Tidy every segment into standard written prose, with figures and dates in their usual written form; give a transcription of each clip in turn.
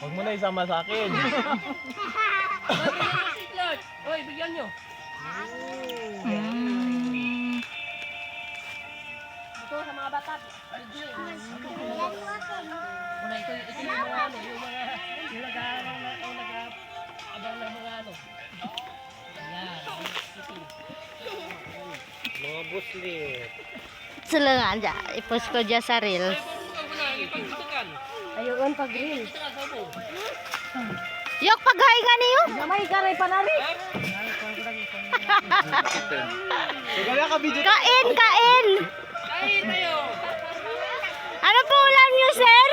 Huwag mo na isama sa akin. Oy, bigyan nyo. Ito sa mga bata. Una, ito yung mga ano, yung nag-abang ng mga ano. Ayan. Mga buslit. Sila nga dyan. I-post ko dyan sa reel. Ayun, pag-grill. Yok, paghay nga niyo. May garay pa na rin. Kain, kain. Kain tayo. Ano po ulam niyo, sir?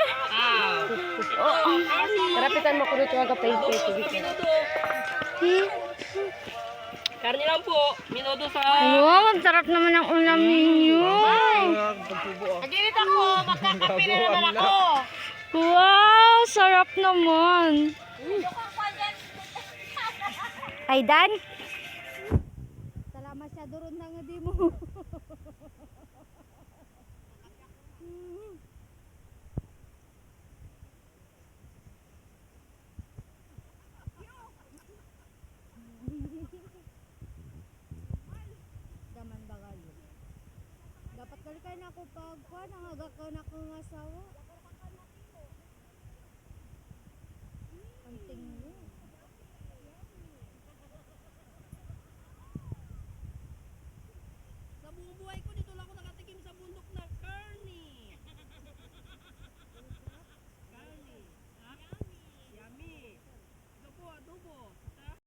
Karapitan mo ko dito ang kapay-pay. Karne lang po. Minudo sa... Wow, ang sarap naman ang ulam ninyo. Naginit ako. Magkakape na naman ako. Wow, sarap naman. Ay, Dan? Salamat siya doon na nga di mo. Daman bagal. Dapat kali kayo na ako pagkuhan, ang aga ka na akong asawa.